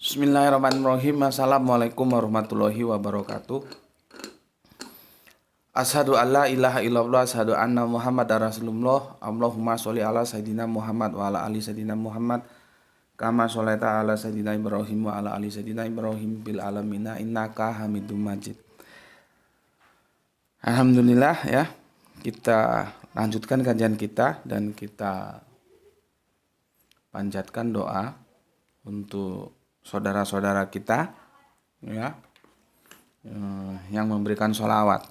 Bismillahirrahmanirrahim. Assalamualaikum warahmatullahi wabarakatuh. Asyhadu alla ilaha illallah, asyhadu anna Muhammadar Rasulullah. Allahumma sholli ala sayidina Muhammad wa ala ali sayidina Muhammad kama sholaita ala sayidina Ibrahim wa ala ali sayidina Ibrahim bil alamina innaka Hamidum Majid. Alhamdulillah ya. Kita lanjutkan kajian kita dan kita panjatkan doa untuk saudara-saudara kita ya yang memberikan sholawat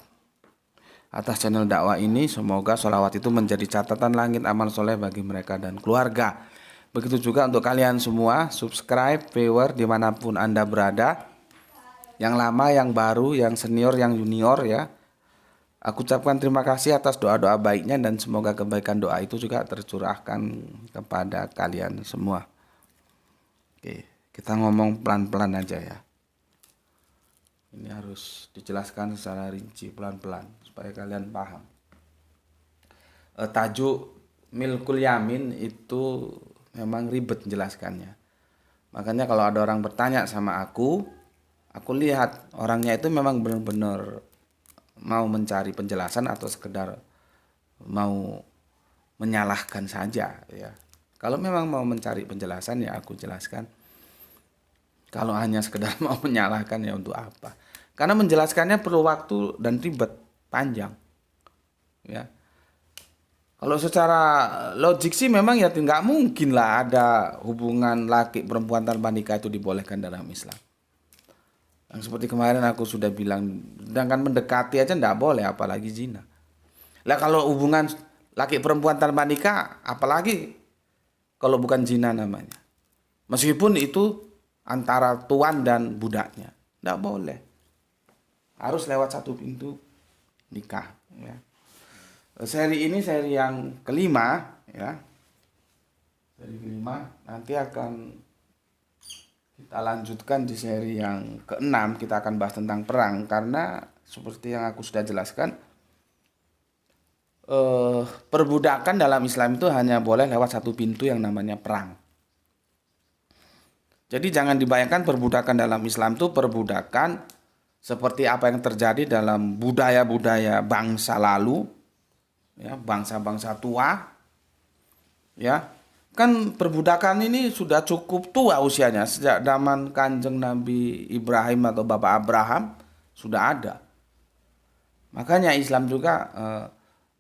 atas channel dakwah ini. Semoga sholawat itu menjadi catatan langit amal soleh bagi mereka dan keluarga. Begitu juga untuk kalian semua, subscribe, viewer dimanapun Anda berada, yang lama, yang baru, yang senior, yang junior ya. Aku ucapkan terima kasih atas doa-doa baiknya dan semoga kebaikan doa itu juga tercurahkan kepada kalian semua. Oke, kita ngomong pelan-pelan aja ya. Ini harus dijelaskan secara rinci pelan-pelan supaya kalian paham. Tajuk milkul yamin itu memang ribet menjelaskannya. Makanya kalau ada orang bertanya sama aku lihat orangnya itu memang benar-benar mau mencari penjelasan atau sekedar mau menyalahkan saja ya. Kalau memang mau mencari penjelasan ya aku jelaskan. Kalau hanya sekedar mau menyalahkan ya untuk apa? Karena menjelaskannya perlu waktu dan ribet panjang. Ya. Kalau secara logik sih memang ya nggak mungkin lah ada hubungan laki perempuan tanpa nikah itu dibolehkan dalam Islam. Yang seperti kemarin aku sudah bilang, sedangkan mendekati aja nggak boleh, apalagi zina. Lah kalau hubungan laki perempuan tanpa nikah, apalagi kalau bukan zina namanya. Meskipun itu antara tuan dan budaknya, nggak boleh. Harus lewat satu pintu nikah. Ya. Seri ini seri yang kelima, ya. Seri kelima nanti akan kita lanjutkan di seri yang keenam. Kita akan bahas tentang perang karena seperti yang aku sudah jelaskan, perbudakan dalam Islam itu hanya boleh lewat satu pintu yang namanya perang. Jadi jangan dibayangkan perbudakan dalam Islam itu perbudakan seperti apa yang terjadi dalam budaya-budaya bangsa lalu, ya, bangsa-bangsa tua, ya. Kan perbudakan ini sudah cukup tua usianya, sejak zaman Kanjeng Nabi Ibrahim atau Bapak Abraham sudah ada. Makanya Islam juga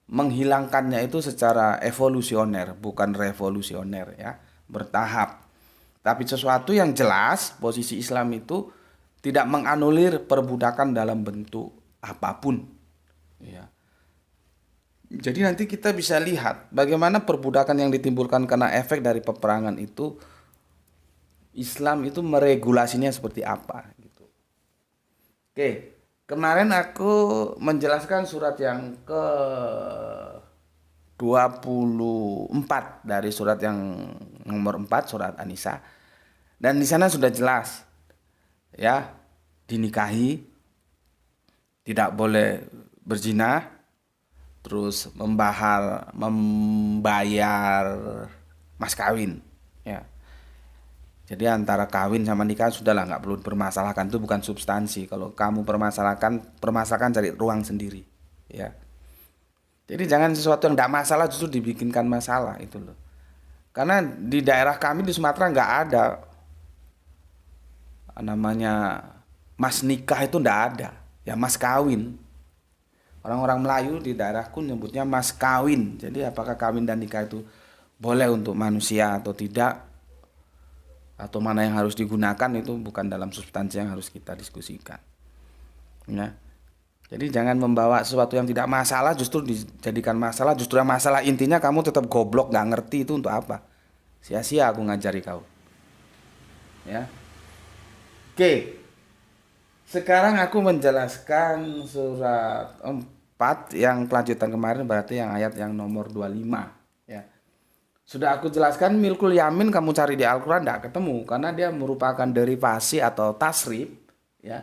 menghilangkannya itu secara evolusioner, bukan revolusioner ya, bertahap. Tapi sesuatu yang jelas, posisi Islam itu tidak menganulir perbudakan dalam bentuk apapun. Ya. Jadi nanti kita bisa lihat bagaimana perbudakan yang ditimbulkan karena efek dari peperangan itu, Islam itu meregulasinya seperti apa gitu. Oke, kemarin aku menjelaskan surat yang ke 24 dari surat yang nomor 4, surat An-Nisa. Dan di sana sudah jelas ya, dinikahi, tidak boleh berzina, terus membayar mas kawin ya. Jadi antara kawin sama nikah sudahlah, nggak perlu dipermasalahkan, itu bukan substansi. Kalau kamu permasalahkan cari ruang sendiri ya. Jadi jangan sesuatu yang tidak masalah justru dibikinkan masalah itu loh. Karena di daerah kami di Sumatera nggak ada namanya mas nikah, itu ndak ada ya, mas kawin. Orang-orang Melayu di daerahku nyebutnya mas kawin. Jadi apakah kawin dan nikah itu boleh untuk manusia atau tidak, atau mana yang harus digunakan, itu bukan dalam substansi yang harus kita diskusikan ya. Jadi jangan membawa sesuatu yang tidak masalah justru dijadikan masalah. Justru yang masalah intinya kamu tetap goblok, nggak ngerti itu untuk apa. Sia-sia aku ngajari kau ya. Oke, sekarang aku menjelaskan surat 4 yang kelanjutan kemarin, berarti yang ayat yang nomor 25 ya. Sudah aku jelaskan milkul yamin kamu cari di Al-Quran tidak ketemu, karena dia merupakan derivasi atau tasrif ya.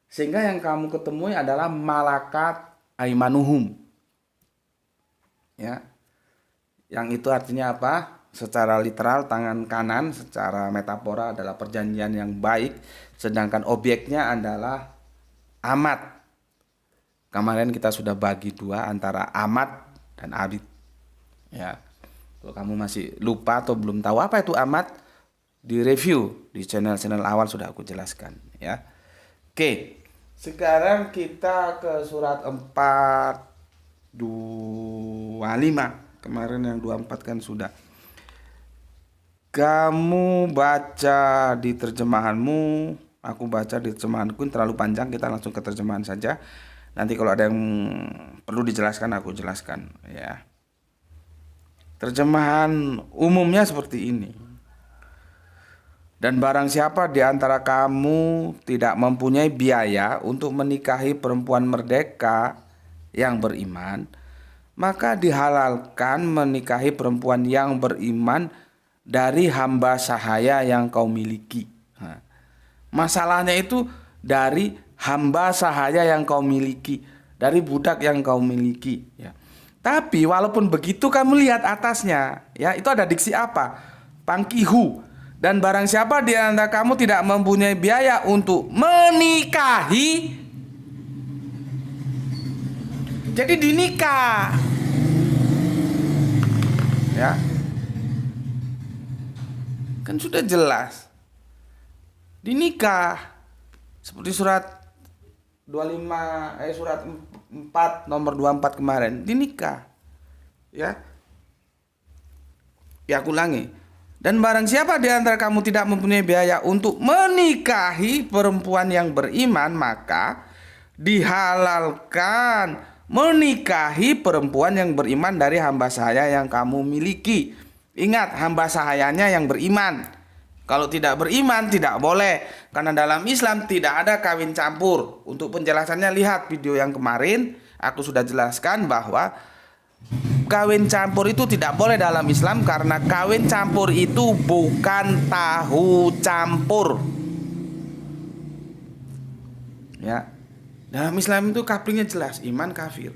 Sehingga yang kamu ketemui adalah malakat aimanuhum ya. Yang itu artinya apa? secara literal tangan kanan, secara metafora adalah perjanjian yang baik, sedangkan objeknya adalah amat. Kemarin kita sudah bagi dua antara amat dan abid. Ya, kalau kamu masih lupa atau belum tahu apa itu amat, di review di channel-channel awal sudah aku jelaskan. Ya, oke. Sekarang kita ke surat 4:25. Kemarin yang 24 kan sudah. Kamu baca di terjemahanmu, aku baca di terjemahanku, terlalu panjang, kita langsung ke terjemahan saja. Nanti kalau ada yang perlu dijelaskan aku jelaskan ya. Terjemahan umumnya seperti ini. Dan barang siapa di antara kamu tidak mempunyai biaya untuk menikahi perempuan merdeka yang beriman, maka dihalalkan menikahi perempuan yang beriman dari hamba sahaya yang kau miliki. Nah, masalahnya itu dari hamba sahaya yang kau miliki, dari budak yang kau miliki. Ya. Tapi walaupun begitu kamu lihat atasnya, ya itu ada diksi apa? Pangkihu. Dan barang siapa di antara kamu tidak mempunyai biaya untuk menikahi, jadi dinikah. Ya. Kan sudah jelas. Dinikah. Seperti surat 25 surat 4 nomor 24 kemarin, dinikah. Ya. Ya aku ulangi. Dan barang siapa di antara kamu tidak mempunyai biaya untuk menikahi perempuan yang beriman, maka dihalalkan menikahi perempuan yang beriman dari hamba sahaya yang kamu miliki. Ingat, hamba sahayanya yang beriman. Kalau tidak beriman tidak boleh, karena dalam Islam tidak ada kawin campur. Untuk penjelasannya lihat video yang kemarin, aku sudah jelaskan bahwa kawin campur itu tidak boleh dalam Islam, karena kawin campur itu bukan tahu campur. Ya. Dalam Islam itu kaplingnya jelas, iman kafir.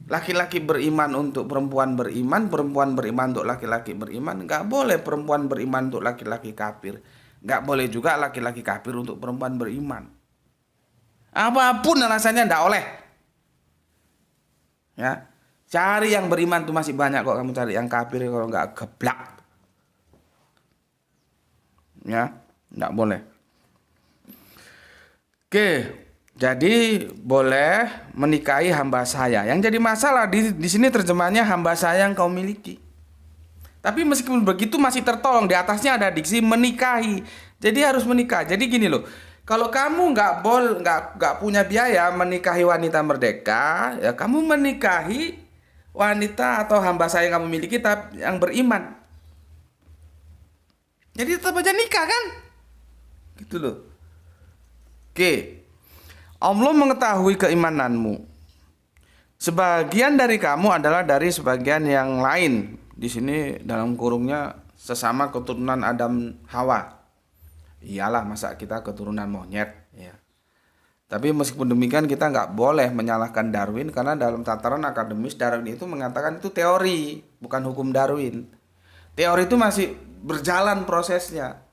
Laki-laki beriman untuk perempuan beriman, perempuan beriman untuk laki-laki beriman. Nggak boleh perempuan beriman untuk laki-laki kafir. Nggak boleh juga laki-laki kafir untuk perempuan beriman. Apapun alasannya nggak oleh. Ya, cari yang beriman tuh masih banyak kok, kamu cari yang kafir kalau nggak geblak. Ya, nggak boleh. Oke. Jadi boleh menikahi hamba saya. Yang jadi masalah di sini terjemahannya hamba saya yang kau miliki. Tapi meskipun begitu masih tertolong, di atasnya ada diksi menikahi. Jadi harus menikah. Jadi gini loh, kalau kamu nggak punya biaya menikahi wanita merdeka, ya kamu menikahi wanita atau hamba saya yang kamu miliki tapi yang beriman. Jadi tetap aja nikah kan? Gitu loh. Oke. Allah mengetahui keimananmu. Sebagian dari kamu adalah dari sebagian yang lain. Di sini dalam kurungnya sesama keturunan Adam Hawa. Iyalah, masa kita keturunan monyet ya. Tapi meskipun demikian kita nggak boleh menyalahkan Darwin, karena dalam tataran akademis Darwin itu mengatakan itu teori, bukan hukum Darwin. Teori itu masih berjalan prosesnya.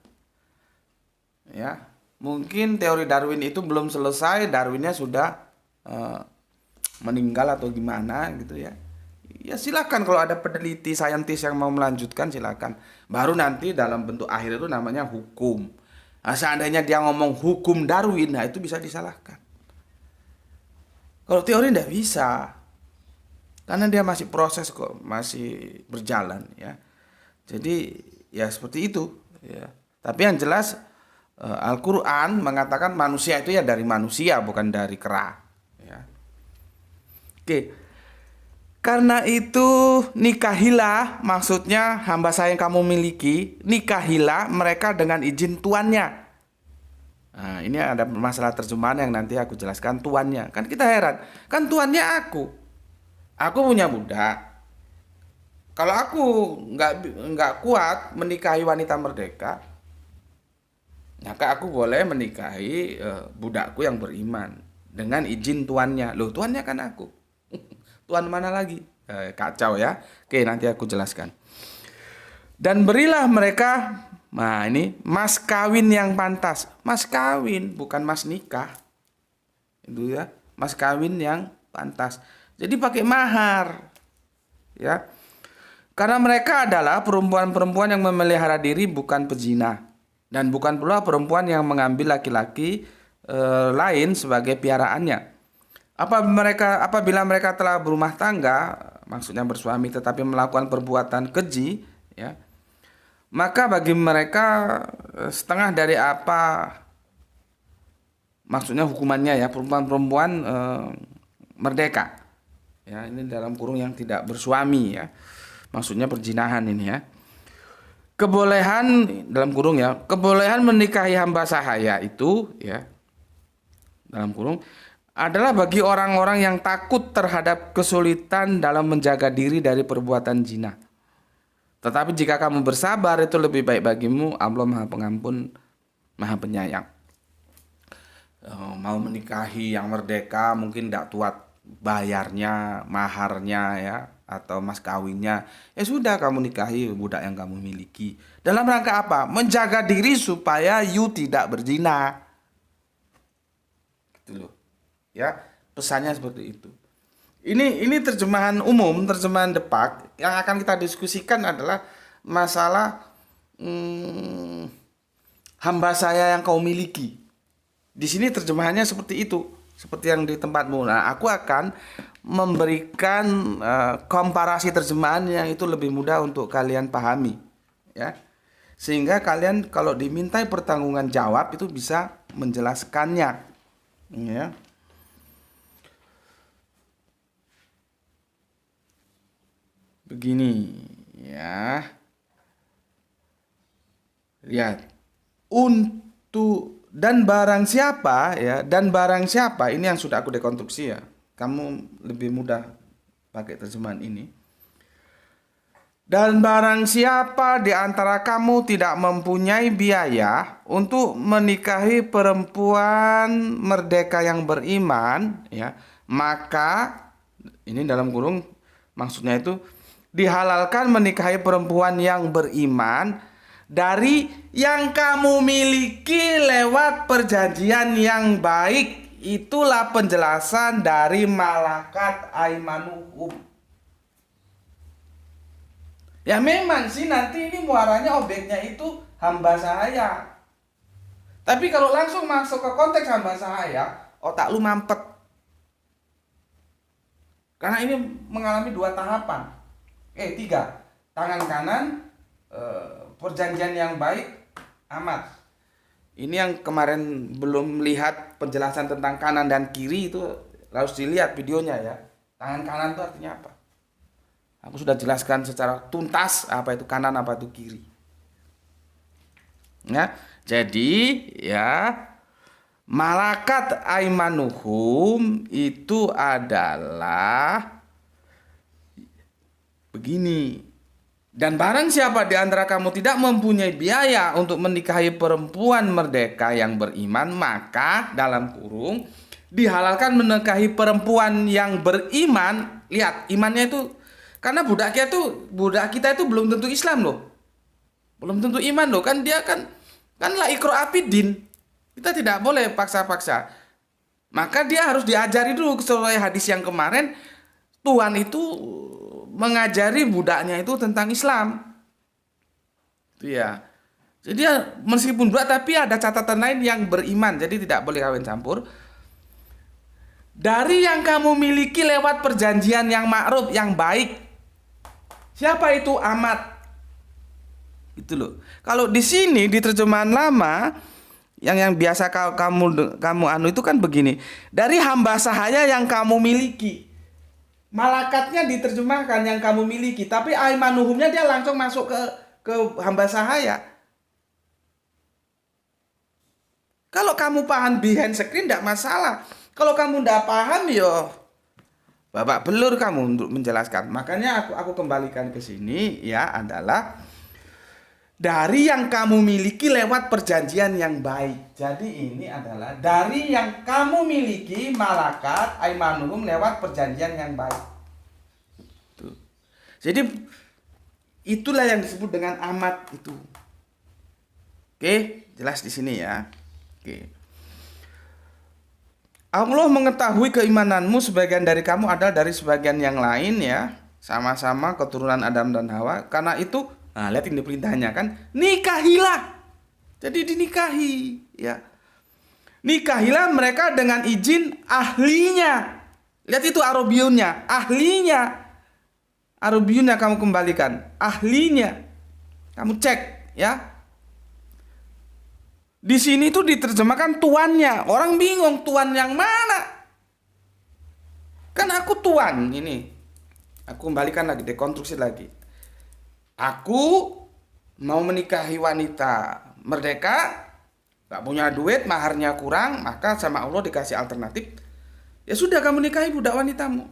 Ya. Mungkin teori Darwin itu belum selesai, Darwinnya sudah meninggal atau gimana gitu ya. Ya silakan, kalau ada peneliti saintis yang mau melanjutkan silakan. Baru nanti dalam bentuk akhir itu namanya hukum. Nah, seandainya dia ngomong hukum Darwin, nah itu bisa disalahkan. Kalau teori tidak bisa, karena dia masih proses kok, masih berjalan ya. Jadi ya seperti itu ya. Tapi yang jelas Al-Quran mengatakan manusia itu ya dari manusia, bukan dari kera ya. Oke. Karena itu nikahilah, maksudnya hamba saya yang kamu miliki, nikahilah mereka dengan izin tuannya. Nah, ini ada masalah terjemahan yang nanti aku jelaskan. Tuannya, kan kita heran, kan tuannya aku punya budak. Kalau aku nggak kuat menikahi wanita merdeka, maka aku boleh menikahi budakku yang beriman dengan izin tuannya. Loh, tuannya kan aku. Tuan mana lagi? Kacau ya. Oke, nanti aku jelaskan. Dan berilah mereka, nah ini mas kawin yang pantas. Mas kawin, bukan mas nikah. Itu ya, mas kawin yang pantas. Jadi pakai mahar. Ya. Karena mereka adalah perempuan-perempuan yang memelihara diri, bukan pezina. Dan bukan pula perempuan yang mengambil laki-laki lain sebagai piaraannya. Apabila mereka telah berumah tangga, maksudnya bersuami tetapi melakukan perbuatan keji, ya, maka bagi mereka setengah dari apa, maksudnya hukumannya ya, perempuan-perempuan merdeka. Ya, ini dalam kurung yang tidak bersuami ya. Maksudnya perzinahan ini ya. Kebolehan dalam kurung ya, kebolehan menikahi hamba sahaya itu ya, dalam kurung, adalah bagi orang-orang yang takut terhadap kesulitan dalam menjaga diri dari perbuatan zina. Tetapi jika kamu bersabar, itu lebih baik bagimu. Allah Maha Pengampun, Maha Penyayang. Mau menikahi yang merdeka mungkin tidak kuat bayarnya, maharnya ya, atau mas kawinnya, ya sudah kamu nikahi budak yang kamu miliki. Dalam rangka apa? Menjaga diri supaya you tidak berzina. Gitu loh. Ya, pesannya seperti itu. Ini terjemahan umum, terjemahan Depak. Yang akan kita diskusikan adalah masalah hamba saya yang kau miliki. Di sini terjemahannya seperti itu, seperti yang di tempatmu. Nah, aku akan memberikan komparasi terjemahan yang itu lebih mudah untuk kalian pahami, ya. Sehingga kalian kalau dimintai pertanggungan jawab itu bisa menjelaskannya, ya. Begini, ya. Lihat. Dan barang siapa ya, dan barang siapa ini yang sudah aku dekonstruksi ya. Kamu lebih mudah pakai terjemahan ini. Dan barang siapa di antara kamu tidak mempunyai biaya untuk menikahi perempuan merdeka yang beriman, ya, maka ini dalam kurung maksudnya itu dihalalkan menikahi perempuan yang beriman dari yang kamu miliki lewat perjanjian yang baik. Itulah penjelasan dari Malakat Aimanuhum. Ya memang sih nanti ini muaranya objeknya itu hamba sahaya. Tapi kalau langsung masuk ke konteks hamba sahaya, otak lu mampet. Karena ini mengalami 2 tahapan. 3. Tangan kanan, perjanjian yang baik, amat. Ini yang kemarin belum lihat penjelasan tentang kanan dan kiri itu harus dilihat videonya ya. Tangan kanan itu artinya apa? Aku sudah jelaskan secara tuntas apa itu kanan, apa itu kiri. Ya, jadi ya Malakat Aimanuhum itu adalah begini. Dan barang siapa di antara kamu tidak mempunyai biaya untuk menikahi perempuan merdeka yang beriman, maka dalam kurung dihalalkan menikahi perempuan yang beriman. Lihat, imannya itu karena budak kita itu belum tentu Islam loh. Belum tentu iman loh, kan dia kan la ikrah fid-din. Kita tidak boleh paksa-paksa. Maka dia harus diajari dulu sesuai hadis yang kemarin. Tuhan itu mengajari budaknya itu tentang Islam. Itu ya. Jadi meskipun budak tapi ada catatan lain yang beriman. Jadi tidak boleh kawin campur. Dari yang kamu miliki lewat perjanjian yang ma'ruf, yang baik. Siapa itu? Amat. Itu loh. Kalau di sini di terjemahan lama yang biasa kamu anu itu kan begini. Dari hamba sahaya yang kamu miliki. Malakatnya diterjemahkan yang kamu miliki, tapi aimanuhumnya dia langsung masuk ke hamba sahaya. Kalau kamu paham behind screen tidak masalah. Kalau kamu tidak paham yo babak belur kamu untuk menjelaskan. Makanya aku kembalikan ke sini ya, adalah dari yang kamu miliki lewat perjanjian yang baik. Jadi ini adalah dari yang kamu miliki malakat aimanuhum lewat perjanjian yang baik. Tuh. Jadi Itulah yang disebut dengan amat itu. Oke, jelas di sini ya. Oke. Allah mengetahui keimananmu sebagian dari kamu adalah dari sebagian yang lain ya. Sama-sama keturunan Adam dan Hawa. Karena itu, nah lihat ini perintahnya kan, nikahilah. Jadi dinikahi ya. Nikahilah mereka dengan izin ahlinya. Lihat itu arobiyunnya, ahlinya. Arobiyunnya kamu kembalikan, ahlinya. Kamu cek ya. Di sini tuh diterjemahkan tuannya. Orang bingung tuan yang mana? Kan aku tuan ini. Aku kembalikan lagi, dekonstruksi lagi. Aku mau menikahi wanita merdeka, gak punya duit, maharnya kurang, maka sama Allah dikasih alternatif. Ya sudah kamu nikahi budak wanitamu.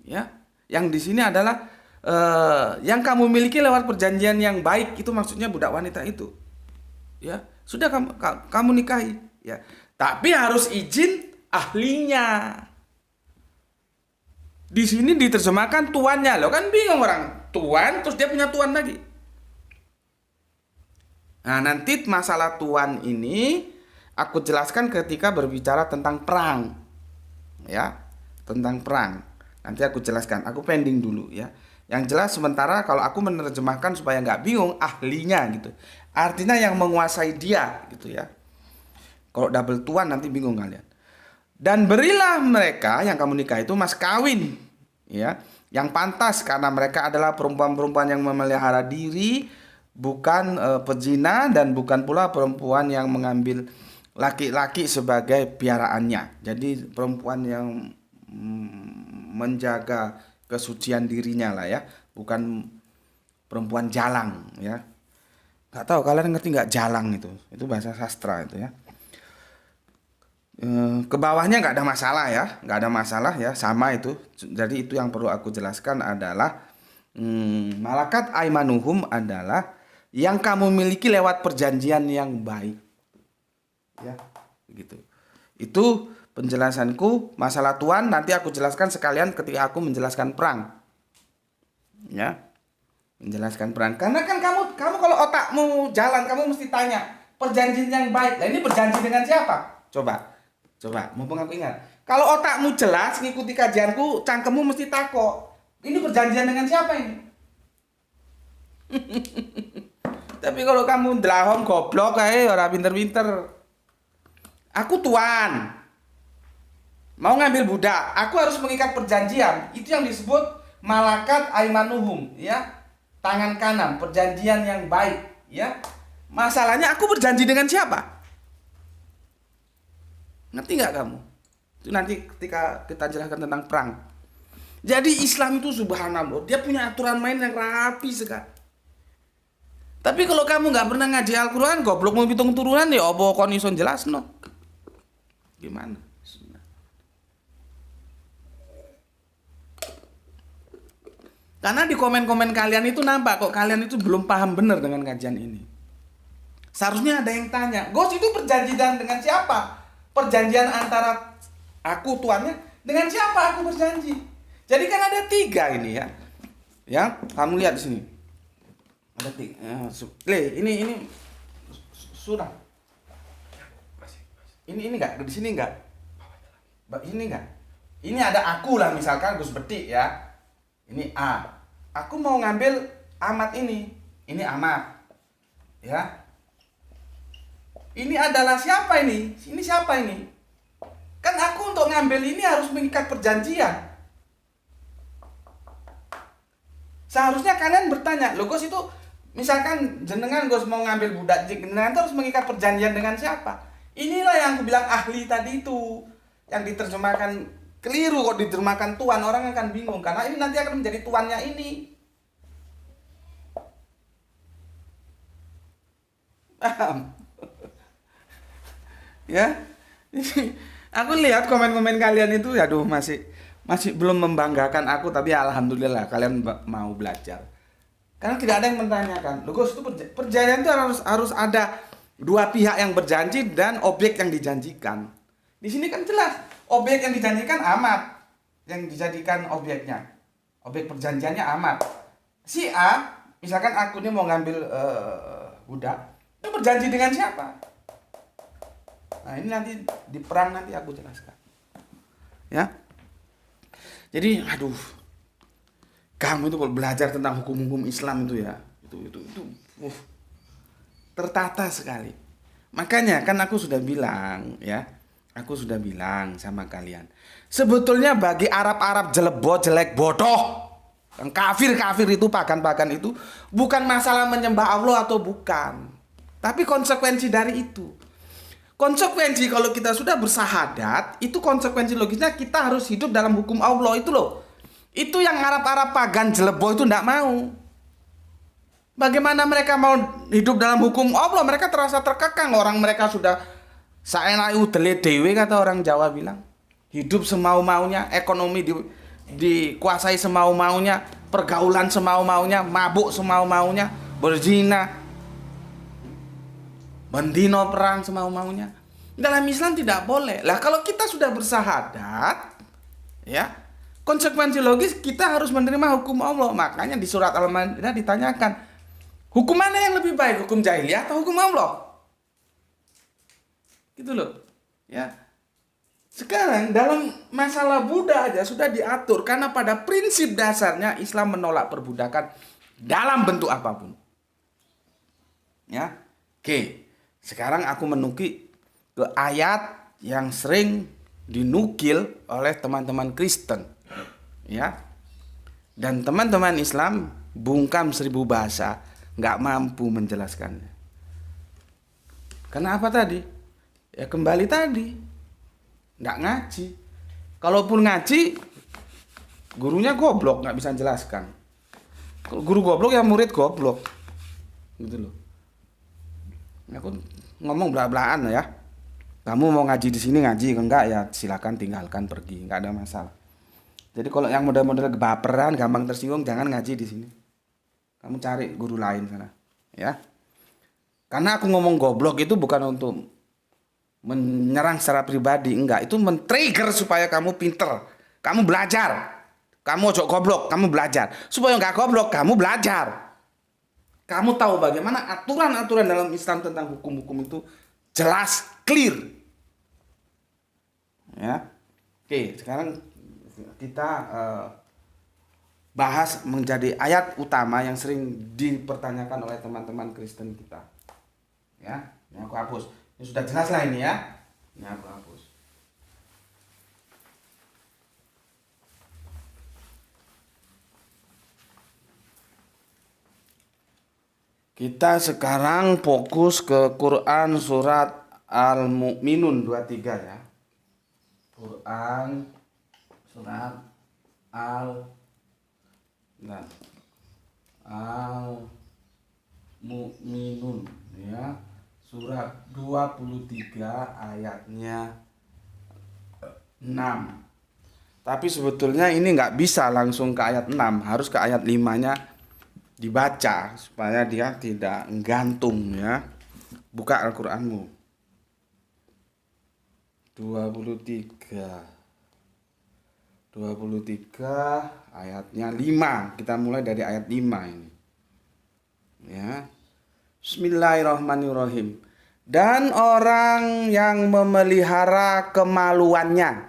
Ya, yang di sini adalah yang kamu miliki lewat perjanjian yang baik itu maksudnya budak wanita itu. Ya, sudah kamu nikahi, ya. Tapi harus izin ahlinya. Di sini diterjemahkan tuannya, loh kan bingung orang. Tuan terus dia punya tuan lagi. Nah, nanti masalah tuan ini aku jelaskan ketika berbicara tentang perang. Ya, tentang perang. Nanti aku jelaskan, aku pending dulu ya. Yang jelas sementara kalau aku menerjemahkan supaya nggak bingung ahlinya gitu. Artinya yang menguasai dia gitu ya. Kalau double tuan nanti bingung kalian. Dan berilah mereka yang kamu nikah itu mas kawin ya, yang pantas karena mereka adalah perempuan-perempuan yang memelihara diri, bukan pezina dan bukan pula perempuan yang mengambil laki-laki sebagai piaraannya. Jadi perempuan yang menjaga kesucian dirinya lah ya, bukan perempuan jalang ya. Nggak tahu kalian ngerti nggak jalang itu bahasa sastra itu ya. Ke bawahnya nggak ada masalah ya, nggak ada masalah ya, sama itu. Jadi itu yang perlu aku jelaskan adalah malakat aimanuhum adalah yang kamu miliki lewat perjanjian yang baik ya, begitu. Itu penjelasanku masalah tuan. Nanti aku jelaskan sekalian ketika aku menjelaskan perang ya, menjelaskan perang. Karena kan kamu kalau otakmu jalan kamu mesti tanya perjanjian yang baik. Nah ini berjanji dengan siapa? Coba, mumpung aku ingat. Kalau otakmu jelas ngikuti kajianku, cangkemmu mesti takok. Ini perjanjian dengan siapa ini? Tapi kalau kamu delahom goblok kae ora pinter-pinter. Aku tuan. Mau ngambil budak, aku harus mengikat perjanjian. Itu yang disebut malakat aimanuhum, ya. Tangan kanan, perjanjian yang baik, ya. Masalahnya aku berjanji dengan siapa? Ngerti nggak kamu? Itu nanti ketika kita jelaskan tentang perang. Jadi Islam itu subhanallah, dia punya aturan main yang rapi sekali. Tapi kalau kamu nggak pernah ngaji Al-Quran, goblok mau hitung turunan ya apa kon iso jelasno? Gimana? Karena di komen-komen kalian itu nampak kok kalian itu belum paham benar dengan kajian ini. Seharusnya ada yang tanya, Gos itu perjanjian dengan siapa? Perjanjian antara aku tuannya dengan siapa aku berjanji? Jadi kan ada 3 ini ya. Ya, kamu lihat di sini. Ada 3. Ini sudah. Ini enggak di sini enggak? Ini enggak? Ini ada aku lah misalkan Gus Betik ya. Ini A. Aku mau ngambil amat ini. Ini amat. Ya. Ini adalah siapa ini? Ini siapa ini? Kan aku untuk ngambil ini harus mengikat perjanjian. Seharusnya kalian bertanya, loh Gus itu misalkan jenengan Gus mau ngambil budak, jenengan harus mengikat perjanjian dengan siapa? Inilah yang aku bilang ahli tadi itu. Yang diterjemahkan keliru kok diterjemahkan tuan, orang akan bingung karena ini nanti akan menjadi tuannya ini. Paham? Ya, aku lihat komen-komen kalian itu, aduh masih belum membanggakan aku, tapi alhamdulillah kalian mau belajar. Karena tidak ada yang menanyakan, loh Gus itu perjanjian itu harus ada 2 pihak yang berjanji dan objek yang dijanjikan. Di sini kan jelas, objek yang dijanjikan amat, yang dijadikan objeknya, objek perjanjiannya amat. Si A, misalkan aku ini mau ngambil budak, itu berjanji dengan siapa? Nah ini nanti di perang nanti aku jelaskan. Ya. Jadi aduh, kamu itu kalau belajar tentang hukum-hukum Islam itu ya, itu tertata sekali. Makanya kan aku sudah bilang ya, aku sudah bilang sama kalian. Sebetulnya bagi Arab-Arab jelebot, jelek, bodoh, yang kafir-kafir itu, pagan-pagan itu, bukan masalah menyembah Allah atau bukan, tapi konsekuensi dari itu. Konsekuensi kalau kita sudah bersahadat, itu konsekuensi logisnya kita harus hidup dalam hukum Allah itu loh. Itu yang Arab-Arab pagan jelebo itu tidak mau. Bagaimana mereka mau hidup dalam hukum Allah? Mereka terasa terkekang. Orang mereka sudah saenake udele dewe, kata orang Jawa bilang. Hidup semau-maunya, ekonomi dikuasai semau-maunya, pergaulan semau-maunya, mabuk semau-maunya, berzina, bendino perang semau-maunya. Dalam Islam tidak boleh. Lah kalau kita sudah bersahadat, ya, konsekuensi logis kita harus menerima hukum Allah. Makanya di surat Al-Maidah ditanyakan, hukum mana yang lebih baik, hukum jahiliyah atau hukum Allah? Gitu loh. Ya. Sekarang dalam masalah budak aja sudah diatur, karena pada prinsip dasarnya Islam menolak perbudakan dalam bentuk apapun. Ya. Oke. Sekarang aku menukik ke ayat yang sering dinukil oleh teman-teman Kristen, ya, dan teman-teman Islam bungkam 1000 bahasa nggak mampu menjelaskannya. Karena apa tadi? Ya kembali tadi, nggak ngaji. Kalaupun ngaji, gurunya goblok, nggak bisa jelaskan. Kalau guru goblok ya murid goblok, gitu loh. Aku ngomong belak-belakan ya. Kamu mau ngaji di sini ngaji, enggak ya silakan tinggalkan pergi, enggak ada masalah. Jadi kalau yang model-model baperan, gampang tersinggung, jangan ngaji di sini. Kamu cari guru lain sana, ya. Karena aku ngomong goblok itu bukan untuk menyerang secara pribadi, enggak. Itu men-trigger supaya kamu pinter, kamu belajar. Kamu ojo goblok, kamu belajar. Supaya enggak goblok, kamu belajar. Kamu tahu bagaimana aturan-aturan dalam Islam tentang hukum-hukum itu jelas, clear. Ya. Oke, sekarang kita bahas menjadi ayat utama yang sering dipertanyakan oleh teman-teman Kristen kita. Ya, ini aku hapus. Ini sudah jelas lah ini ya. Ini aku hapus. Kita sekarang fokus ke Quran surat Al-Mu'minun 23 ya. Quran surat Al-Mu'minun ya. Surat 23 ayatnya 6. Tapi sebetulnya ini nggak bisa langsung ke ayat 6, harus ke ayat 5-nya dibaca supaya dia tidak gantung ya. Buka Al-Qur'anmu. 23 ayatnya 5. Kita mulai dari ayat 5 ini. Ya. Bismillahirrahmanirrahim. Dan orang yang memelihara kemaluannya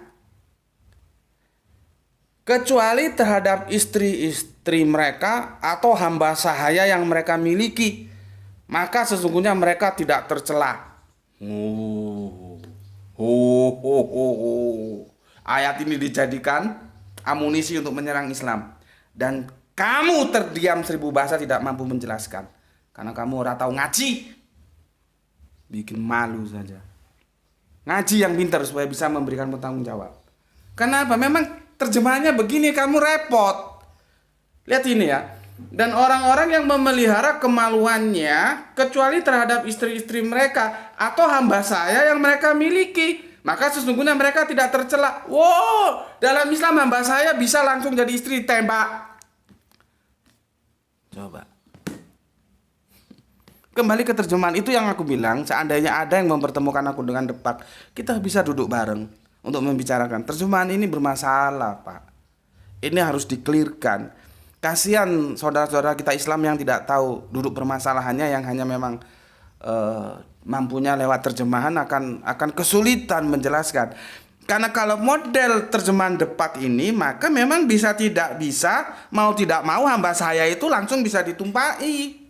kecuali terhadap istri-istri mereka atau hamba sahaya yang mereka miliki, maka sesungguhnya mereka tidak tercela. Ayat ini dijadikan amunisi untuk menyerang Islam. Dan kamu terdiam 1000 bahasa tidak mampu menjelaskan, karena kamu ora tahu ngaji. Bikin malu saja. Ngaji yang pintar supaya bisa memberikan bertanggung jawab. Kenapa? Memang terjemahannya begini, kamu repot. Lihat ini ya. Dan orang-orang yang memelihara kemaluannya kecuali terhadap istri-istri mereka atau hamba saya yang mereka miliki, maka sesungguhnya mereka tidak tercela. Wow, dalam Islam hamba saya bisa langsung jadi istri, tembak. Coba. Kembali ke terjemahan itu yang aku bilang, seandainya ada yang mempertemukan aku dengan Depak, kita bisa duduk bareng untuk membicarakan. Terjemahan ini bermasalah, Pak. Ini harus dikelirkan. Kasihan saudara-saudara kita Islam yang tidak tahu duduk permasalahannya, yang hanya memang mampunya lewat terjemahan akan kesulitan menjelaskan. Karena kalau model terjemahan Depak ini, maka memang bisa tidak bisa, mau tidak mau hamba saya itu langsung bisa ditumpai.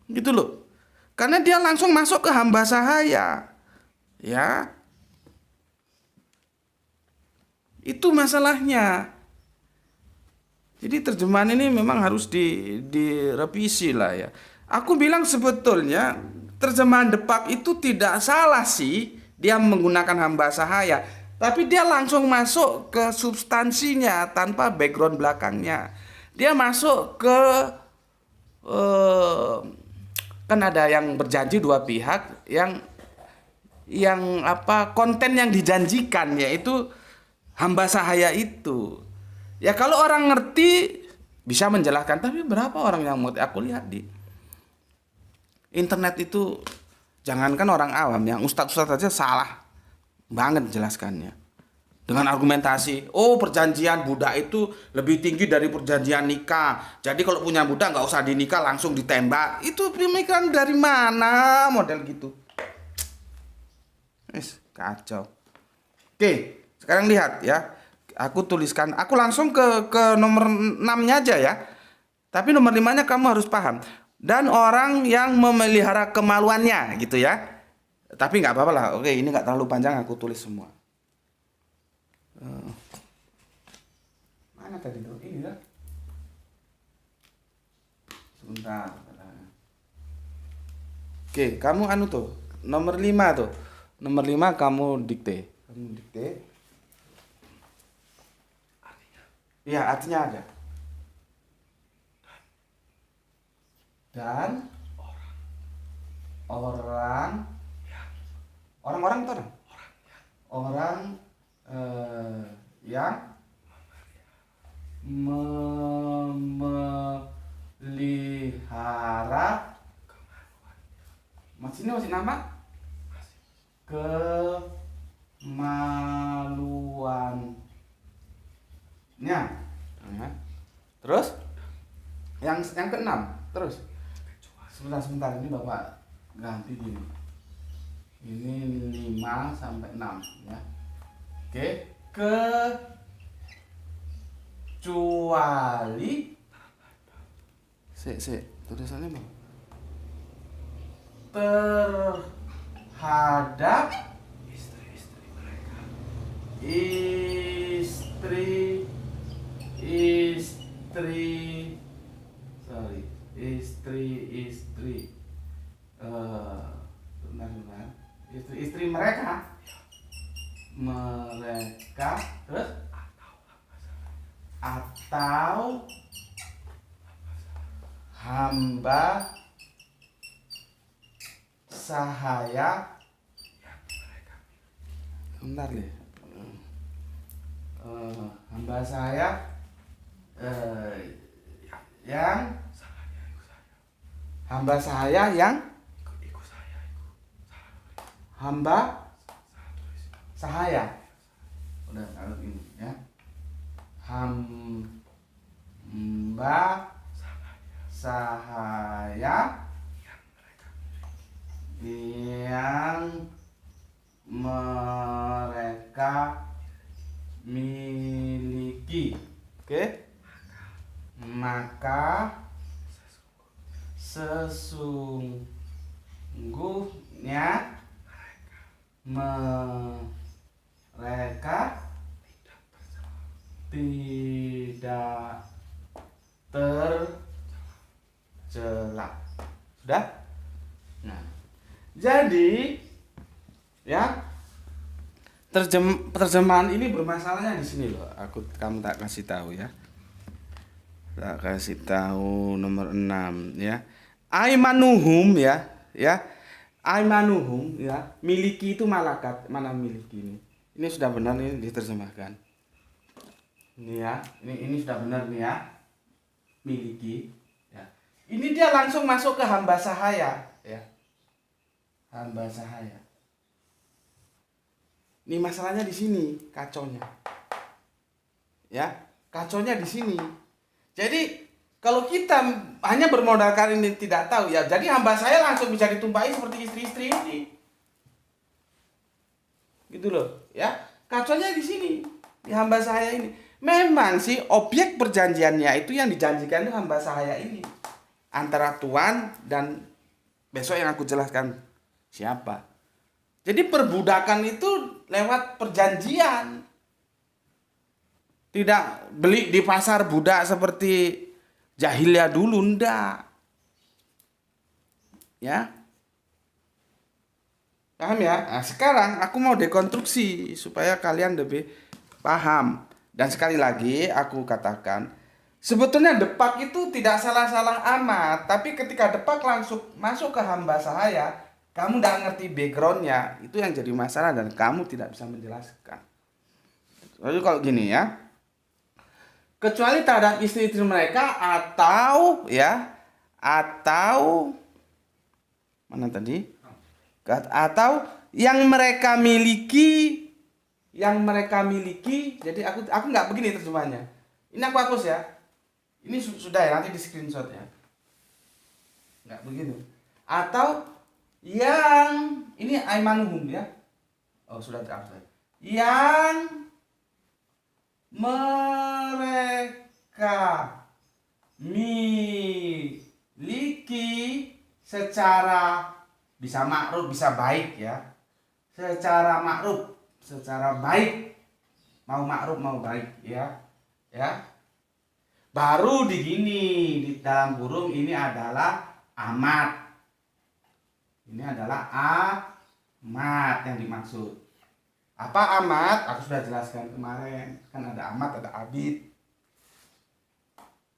Gitu loh. Karena dia langsung masuk ke hamba saya. Ya. Itu masalahnya. Jadi terjemahan ini memang harus direvisi lah ya. Aku bilang sebetulnya terjemahan Depak itu tidak salah sih, dia menggunakan hamba sahaya, tapi dia langsung masuk ke substansinya tanpa background belakangnya. Dia masuk ke eh, kan ada yang berjanji dua pihak, yang apa, konten yang dijanjikan yaitu hamba sahaya itu. Ya kalau orang ngerti bisa menjelaskan, tapi berapa orang yang mengerti? Aku lihat di internet itu, jangankan orang awam, yang ustadz-ustadz aja salah banget jelaskannya. Dengan argumentasi, oh perjanjian budak itu lebih tinggi dari perjanjian nikah. Jadi kalau punya budak nggak usah dinikah, langsung ditembak. Itu pemikiran dari mana model gitu? Kacau. Oke, sekarang lihat ya. Aku tuliskan, aku langsung ke nomor 6-nya aja ya. Tapi nomor 5-nya kamu harus paham. Dan orang yang memelihara kemaluannya gitu ya. Tapi nggak apa-apa lah. Oke, ini nggak terlalu panjang, aku tulis semua. Mana tadi tuh? Ini lah. Sebentar. Oke, kamu anu tuh. Nomor 5 tuh. Nomor 5 kamu dikte. Kamu dikte. Iya, artinya ada. Dan orang-orang itu orang. Orang yang memelihara, masih nama kemaluannya. Terus yang keenam, terus sebentar ini Bapak ganti gini. Ini 5 sampai 6 ya. Oke, kecuali tulisannya Bang. Terhadap istri-istri mereka. Istri mereka terus atau hamba sahaya, bentar deh, hamba saya yang hamba saya yang hamba sahaya, udah kalau ini ya, hamba sahaya yang mereka miliki. Oke, maka sesungguhnya mereka tidak tercela. Sudah? Nah, jadi ya, terjemahan ini bermasalahnya di sini loh. Kamu tak kasih tahu ya. Tak kasih tahu nomor 6 ya. Aimanuhum ya. Aimanuhum ya. Miliki itu malakat. Mana miliki ini? Ini sudah benar, ini diterjemahkan. Ini ya. Ini sudah benar nih ya. Miliki ya. Ini dia langsung masuk ke hamba sahaya ya. Hamba sahaya. Ini masalahnya di sini, kacaunya. Ya. Kaconya di sini. Jadi kalau kita hanya bermodalkan ini tidak tahu ya, jadi hamba saya langsung bisa ditumpahi seperti istri-istri ini. Gitu loh, ya. Kaconya di sini, di hamba saya ini. Memang sih objek perjanjiannya itu yang dijanjikan itu hamba saya ini. Antara Tuhan dan besok yang aku jelaskan siapa. Jadi perbudakan itu lewat perjanjian. Tidak beli di pasar budak seperti jahiliyah dulu, ndak. Ya. Paham ya? Nah, sekarang aku mau dekonstruksi supaya kalian lebih paham. Dan sekali lagi aku katakan, sebetulnya depak itu tidak salah-salah amat. Tapi ketika depak langsung masuk ke hamba saya, kamu tidak ngerti backgroundnya, itu yang jadi masalah dan kamu tidak bisa menjelaskan. Lalu kalau gini ya, kecuali terhadap istri-istri mereka atau mana tadi? Atau yang mereka miliki, jadi aku nggak begini terjemahannya. Ini aku hapus ya. Ini sudah ya, nanti di screenshot ya. Nggak begitu. Atau yang ini aimanuhum ya. Oh sudah terhapus. Yang mereka miliki secara bisa makruf bisa baik ya, secara makruf secara baik, mau makruf mau baik ya, baru di dalam kurung ini adalah amat, amat yang dimaksud. Apa amat? Aku sudah jelaskan kemarin. Kan ada amat, ada abid.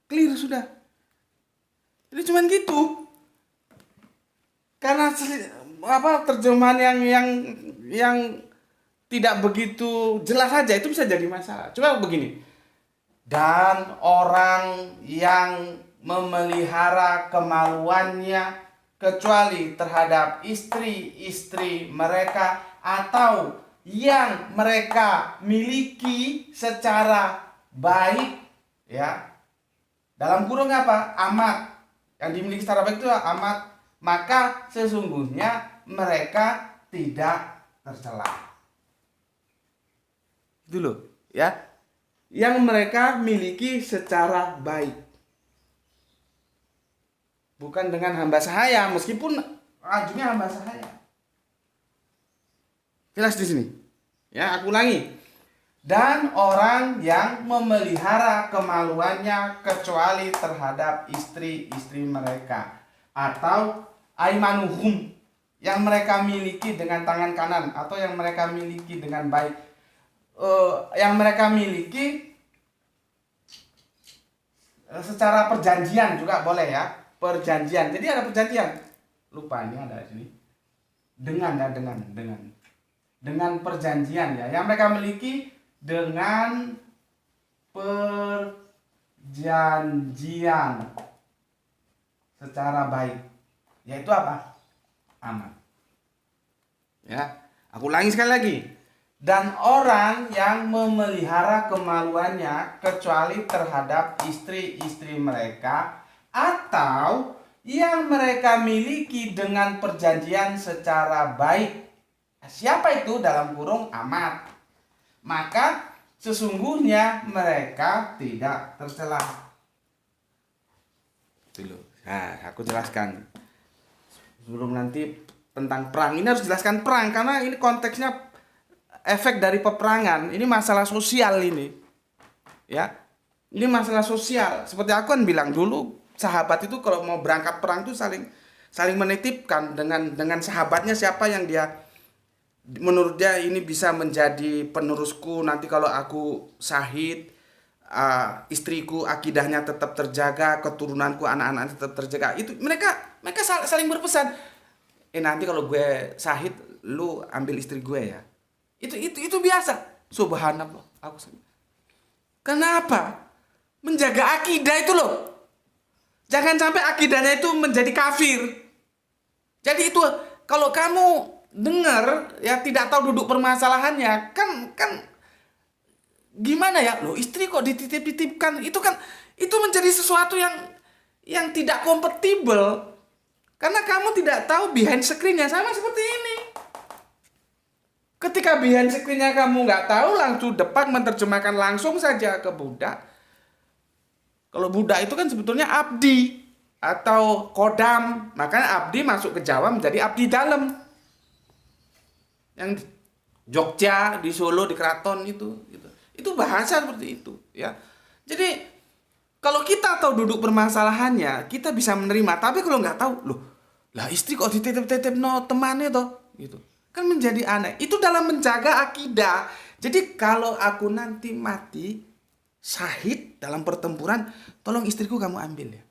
Clear sudah. Jadi cuman gitu. Karena terjemahan yang tidak begitu jelas saja itu bisa jadi masalah. Coba begini. Dan orang yang memelihara kemaluannya kecuali terhadap istri-istri mereka atau yang mereka miliki secara baik ya. Dalam kurung apa? Amat. Yang dimiliki secara baik itu amat, maka sesungguhnya mereka tidak tercela. Itu loh, ya. Yang mereka miliki secara baik. Bukan dengan hamba sahaya, meskipun rajanya hamba sahaya. Jelas di sini. Ya, aku ulangi. Dan orang yang memelihara kemaluannya kecuali terhadap istri-istri mereka atau aimanuhum yang mereka miliki dengan tangan kanan atau yang mereka miliki dengan baik. Yang mereka miliki secara perjanjian juga boleh ya. Perjanjian. Jadi ada perjanjian. Lupa ini ada di sini. Dengan perjanjian ya, yang mereka miliki dengan perjanjian secara baik, yaitu apa? Amat. Ya, aku ulangi sekali lagi. Dan orang yang memelihara kemaluannya kecuali terhadap istri-istri mereka atau yang mereka miliki dengan perjanjian secara baik. Siapa itu? Dalam kurung amat. Maka sesungguhnya mereka tidak tercela. Dulu. Nah, aku jelaskan. Sebelum nanti tentang perang, ini harus jelaskan perang karena ini konteksnya efek dari peperangan. Ini masalah sosial ini. Ya. Ini masalah sosial. Seperti aku kan bilang dulu, sahabat itu kalau mau berangkat perang itu saling menitipkan dengan sahabatnya siapa yang dia menurut dia ini bisa menjadi penerusku nanti kalau aku syahid, istriku akidahnya tetap terjaga, keturunanku anak-anak tetap terjaga. Itu mereka saling berpesan. Nanti kalau gue syahid lu ambil istri gue ya. Itu biasa. Subhanallah. Kenapa? Menjaga akidah itu loh. Jangan sampai akidahnya itu menjadi kafir. Jadi itu kalau kamu dengar ya tidak tahu duduk permasalahannya kan Gimana ya? Loh, istri kok dititip-titipkan? Itu menjadi sesuatu yang tidak kompatibel. Karena kamu tidak tahu behind screen-nya. Sama seperti ini. Ketika behind screen-nya kamu nggak tahu, langsung depak menerjemahkan langsung saja ke budak. Kalau budak itu kan sebetulnya abdi atau kodam. Makanya abdi masuk ke Jawa menjadi abdi dalam. Yang Jogja, di Solo, di Keraton itu. Itu bahasa seperti itu, ya. Jadi kalau kita tahu duduk permasalahannya, kita bisa menerima. Tapi kalau nggak tahu, loh, lah istri kok dititip-titip no temannya toh, gitu. Kan menjadi aneh. Itu dalam menjaga akidah. Jadi kalau aku nanti mati syahid dalam pertempuran, tolong istriku kamu ambil ya.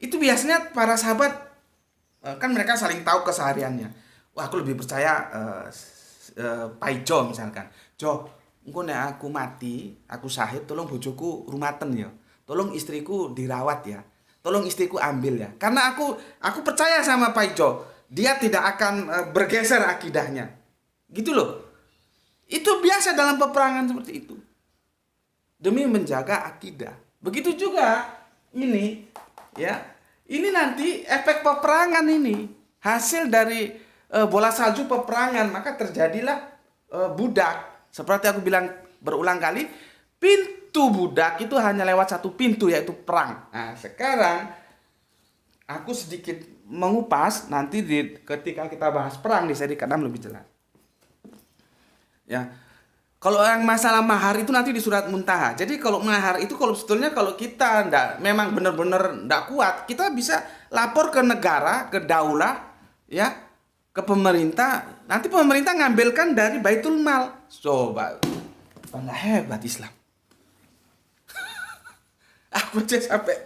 Itu biasanya para sahabat kan mereka saling tahu kesehariannya. Wah, aku lebih percaya Pai Jo misalkan. Jo, engko nek aku mati, aku syahid, tolong bojoku rumaten ya. Tolong istriku dirawat ya. Tolong istriku ambil ya. Karena aku percaya sama Pai Jo. Dia tidak akan bergeser akidahnya. Gitu loh. Itu biasa dalam peperangan seperti itu. Demi menjaga akidah. Begitu juga ini ya. Ini nanti efek peperangan ini. Hasil dari bola salju peperangan, maka terjadilah budak. Seperti aku bilang berulang kali, pintu budak itu hanya lewat satu pintu, yaitu perang. Nah, sekarang aku sedikit mengupas, nanti ketika kita bahas perang di seri ke-6 lebih jelas. Ya, kalau yang masalah mahar itu nanti di surat Muntaha. Jadi kalau mahar itu sebetulnya kalau kita memang benar-benar ndak kuat, kita bisa lapor ke negara, ke daulah, ya, ke pemerintah. Nanti pemerintah ngambilkan dari Baitul Mal. Coba, bangga hebat Islam. Aku aja sampai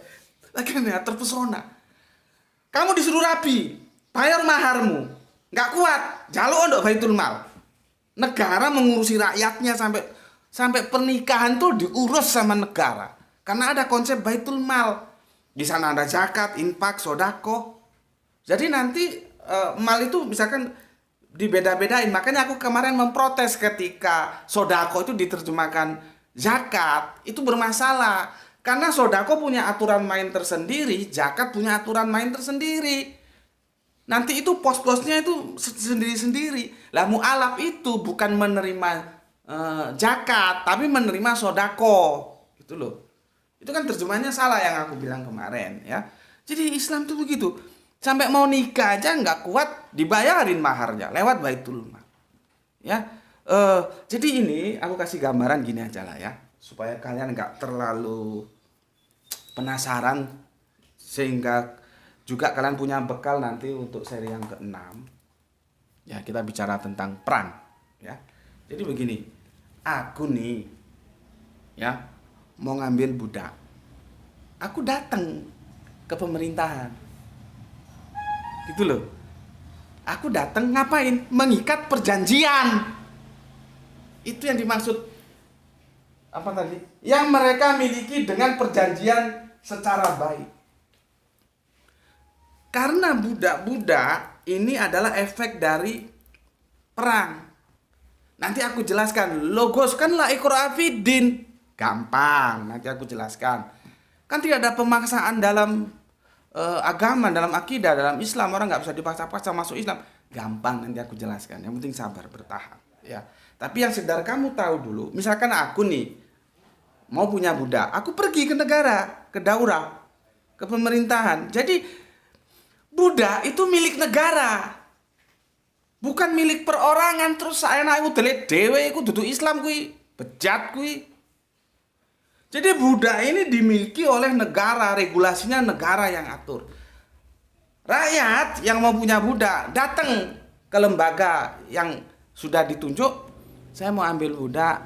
lagi terpesona. Kamu disuruh rabi, bayar maharmu, nggak kuat, jaluk untuk Baitul Mal. Negara mengurusi rakyatnya sampai pernikahan tuh diurus sama negara. Karena ada konsep Baitul Mal. Di sana ada zakat, infak, sodako. Jadi nanti mal itu misalkan dibeda-bedain. Makanya aku kemarin memprotes ketika sodako itu diterjemahkan zakat. Itu bermasalah. Karena sodako punya aturan main tersendiri, zakat punya aturan main tersendiri. Nanti itu pos-posnya itu sendiri-sendiri. Lah mu'alaf itu bukan menerima zakat, tapi menerima sodako. Gitu loh. Itu kan terjemahnya salah yang aku bilang kemarin ya. Jadi Islam tuh begitu. Sampai mau nikah aja nggak kuat dibayarin maharnya lewat Baitul Mal. Ya. Jadi ini aku kasih gambaran gini aja lah ya, supaya kalian nggak terlalu penasaran, sehingga juga kalian punya bekal nanti untuk seri yang ke-6. Ya, kita bicara tentang perang ya. Jadi begini, aku nih ya mau ngambil budak. Aku datang ke pemerintahan. Gitu loh. Aku datang ngapain? Mengikat perjanjian. Itu yang dimaksud apa tadi? Yang mereka miliki dengan perjanjian secara baik. Karena budak-budak ini adalah efek dari perang. Nanti aku jelaskan. Logos kan la ikraha fiddin. Gampang, nanti aku jelaskan. Kan tidak ada pemaksaan dalam agama, dalam akidah, dalam Islam. Orang nggak bisa dipaksa-paksa masuk Islam. Gampang, nanti aku jelaskan. Yang penting sabar, bertahap. Ya. Tapi yang sedar kamu tahu dulu. Misalkan aku nih mau punya budak. Aku pergi ke negara, ke daurah, ke pemerintahan. Jadi budak itu milik negara, bukan milik perorangan. Terus saya naik delet dewe, aku duduk Islam kui, bejat kui. Jadi budak ini dimiliki oleh negara, regulasinya negara yang atur. Rakyat yang mau punya budak datang ke lembaga yang sudah ditunjuk, saya mau ambil budak.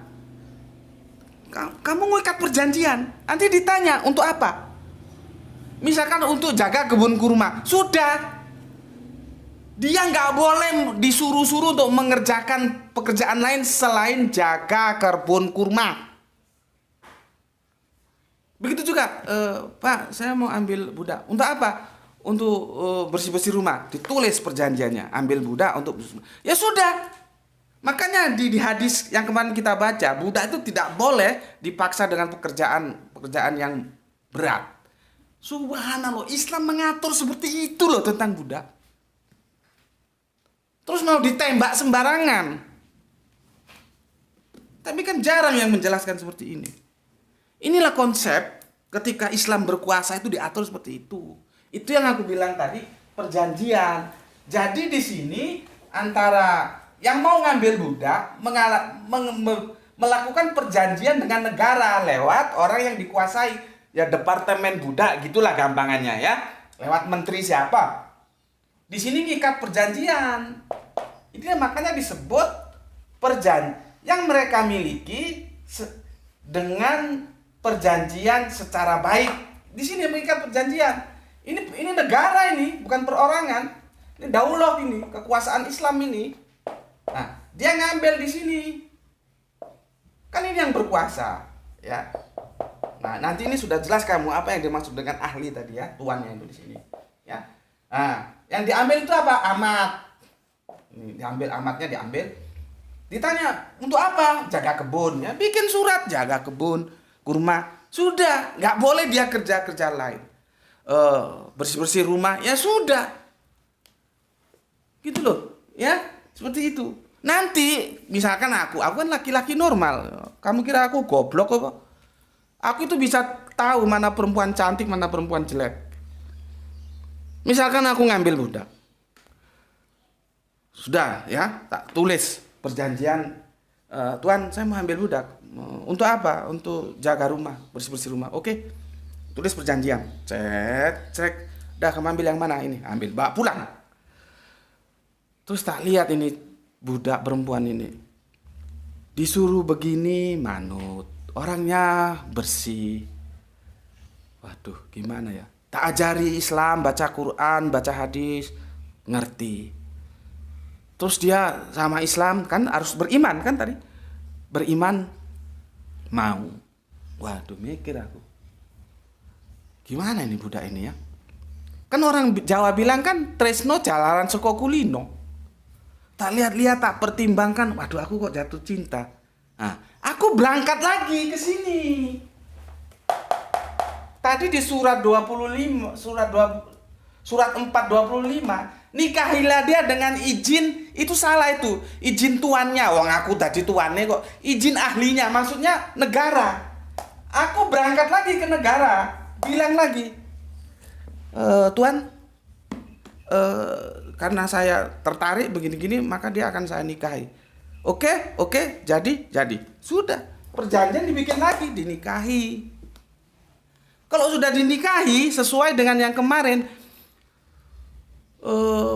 Kamu ngikat perjanjian, nanti ditanya untuk apa? Misalkan untuk jaga kebun kurma, sudah. Dia nggak boleh disuruh-suruh untuk mengerjakan pekerjaan lain selain jaga kebun kurma. Begitu juga, Pak, saya mau ambil budak. Untuk apa? Untuk bersih-bersih rumah. Ditulis perjanjiannya, ambil budak untuk bersih. Ya sudah. Makanya di hadis yang kemarin kita baca, budak itu tidak boleh dipaksa dengan pekerjaan yang berat. Subhanallah, Islam mengatur seperti itu loh tentang budak. Terus mau ditembak sembarangan. Tapi kan jarang yang menjelaskan seperti ini. Inilah konsep ketika Islam berkuasa itu diatur seperti itu. Itu yang aku bilang tadi, perjanjian. Jadi di sini antara yang mau ngambil budak melakukan perjanjian dengan negara lewat orang yang dikuasai, ya departemen budak gitulah gampangannya ya, lewat menteri siapa. Di sini ngikat perjanjian. Ini makanya disebut perjanjian yang mereka miliki dengan perjanjian secara baik. Di sini mengikat perjanjian. Ini negara ini, bukan perorangan. Ini daulah ini, kekuasaan Islam ini. Nah, dia ngambil di sini. Kan ini yang berkuasa, ya. Nah, nanti ini sudah jelas kamu apa yang dimaksud dengan ahli tadi ya, tuannya itu di sini, ya. Nah, yang diambil itu apa? Amat. Ini diambil, amatnya diambil. Ditanya, untuk apa? Jaga kebun, ya. Bikin surat jaga kebun, kurma. Sudah, nggak boleh dia kerja-kerja lain. Bersih-bersih rumah, ya sudah. Gitu loh, ya. Seperti itu. Nanti misalkan aku kan laki-laki normal. Kamu kira aku goblok apa? Aku itu bisa tahu mana perempuan cantik, mana perempuan jelek. Misalkan aku ngambil budak. Sudah ya, tak tulis perjanjian. Tuan, saya mau ambil budak. Untuk apa? Untuk jaga rumah, bersih-bersih rumah. Oke. Tulis perjanjian. Cek. Dah, kamu ambil yang mana ini? Ambil, bawa pulang. Terus tak lihat ini budak perempuan ini. Disuruh begini manut. Orangnya bersih. Waduh, gimana ya? Tak ajari Islam, baca Quran, baca hadis, ngerti. Terus dia sama Islam kan harus beriman kan tadi. Beriman mau. Waduh, mikir aku. Gimana ini budak ini ya? Kan orang Jawa bilang kan tresno jalanan saka kulino. Tak lihat-lihat, tak pertimbangkan. Waduh, aku kok jatuh cinta. Nah, aku berangkat lagi ke sini. Tadi di surat 25, surat 4:25, nikahilah dia dengan izin, itu salah itu. Izin tuannya. Wong aku tadi tuannya kok. Izin ahlinya, maksudnya negara. Aku berangkat lagi ke negara, bilang lagi, Tuan, karena saya tertarik begini-gini, maka dia akan saya nikahi. Oke, jadi. Sudah, perjanjian dibikin lagi, dinikahi. Kalau sudah dinikahi, sesuai dengan yang kemarin,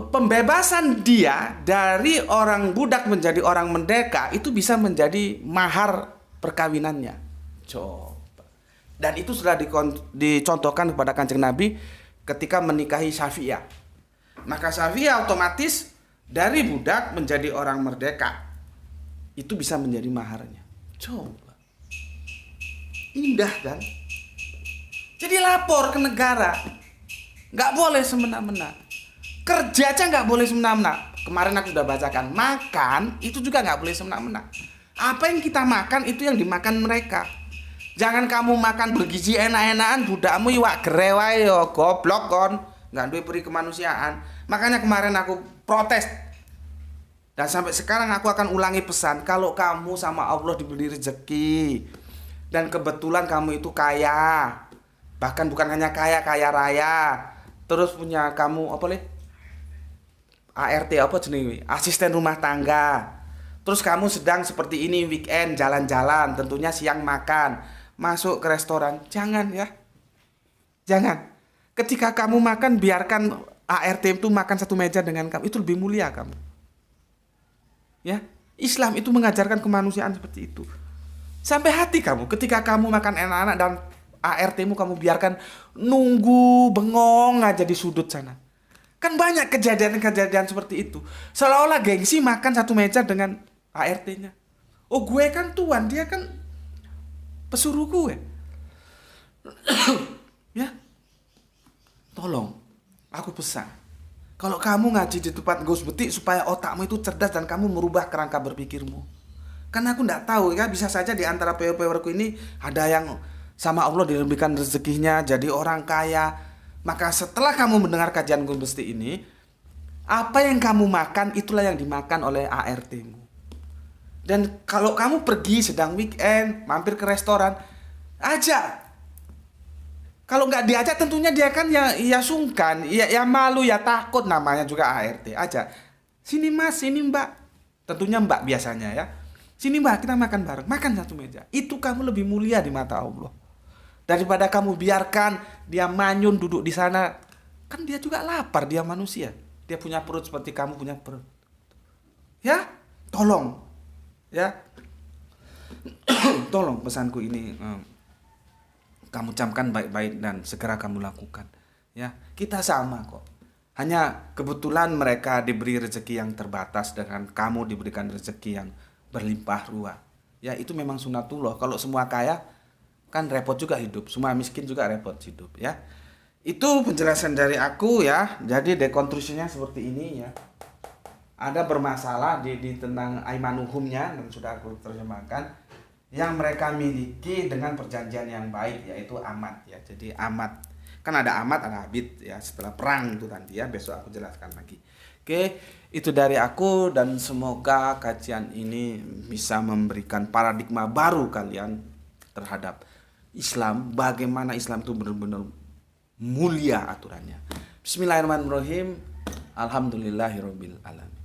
pembebasan dia dari orang budak menjadi orang merdeka, itu bisa menjadi mahar perkawinannya. Coba. Dan itu sudah dicontohkan kepada Kanjeng Nabi ketika menikahi Safiyah. Maka Safiyah otomatis dari budak menjadi orang merdeka. Itu bisa menjadi maharnya. Coba. Indah kan? Jadi lapor ke negara. Nggak boleh semena-mena. Kerja aja nggak boleh semena-mena. Kemarin aku sudah bacakan. Makan itu juga nggak boleh semena-mena. Apa yang kita makan itu yang dimakan mereka. Jangan kamu makan bergizi enak-enakan, budakmu iwak gerewai yo goblok kon. Nggak duwe peri kemanusiaan. Makanya kemarin aku protes. Dan sampai sekarang aku akan ulangi pesan. Kalau kamu sama Allah diberi rezeki dan kebetulan kamu itu kaya, bahkan bukan hanya kaya raya, terus punya kamu apa leh? ART apa jenenge? Asisten rumah tangga. Terus kamu sedang seperti ini weekend jalan-jalan, tentunya siang makan, masuk ke restoran. Jangan ya. Jangan. Ketika kamu makan, biarkan ART itu makan satu meja dengan kamu. Itu lebih mulia kamu. Ya, Islam itu mengajarkan kemanusiaan seperti itu. Sampai hati kamu ketika kamu makan enak-enak dan ART-mu kamu biarkan nunggu bengong aja di sudut sana. Kan banyak kejadian-kejadian seperti itu. Seolah-olah gengsi makan satu meja dengan ART-nya. Oh, gue kan tuan, dia kan pesuruh gue. Ya. Tolong, aku pesan. Kalau kamu ngaji di tempat Gus Betik supaya otakmu itu cerdas dan kamu merubah kerangka berpikirmu. Karena aku nggak tahu ya, bisa saja di antara viewer-viewerku ini ada yang sama Allah diberikan rezekinya jadi orang kaya. Maka setelah kamu mendengar kajian Gus Betik ini, apa yang kamu makan itulah yang dimakan oleh ART-mu. Dan kalau kamu pergi sedang weekend, mampir ke restoran, ajak. Kalau nggak diajak tentunya dia kan ya sungkan, ya malu, ya takut, namanya juga ART. Ajak. Sini Mas, sini Mbak. Tentunya Mbak biasanya ya. Sini Mbak, kita makan bareng. Makan satu meja. Itu kamu lebih mulia di mata Allah. Daripada kamu biarkan dia manyun duduk di sana. Kan dia juga lapar, dia manusia. Dia punya perut seperti kamu punya perut. Ya, tolong. Ya. Tolong pesanku ini kamu camkan baik-baik dan segera kamu lakukan. Ya, kita sama kok. Hanya kebetulan mereka diberi rezeki yang terbatas dengan kamu diberikan rezeki yang berlimpah ruah. Ya, itu memang sunatullah. Kalau semua kaya kan repot juga hidup. Semua miskin juga repot hidup ya. Itu penjelasan dari aku ya. Jadi dekonstruksinya seperti ini ya. Ada bermasalah di tentang aimanuhumnya dan sudah aku terjemahkan. Yang mereka miliki dengan perjanjian yang baik yaitu amat ya. Jadi amat kan ada amat ada abid ya setelah perang itu nanti ya, besok aku jelaskan lagi. Oke, itu dari aku dan semoga kajian ini bisa memberikan paradigma baru kalian terhadap Islam, bagaimana Islam itu benar-benar mulia aturannya. Bismillahirrahmanirrahim. Alhamdulillahirabbil alamin.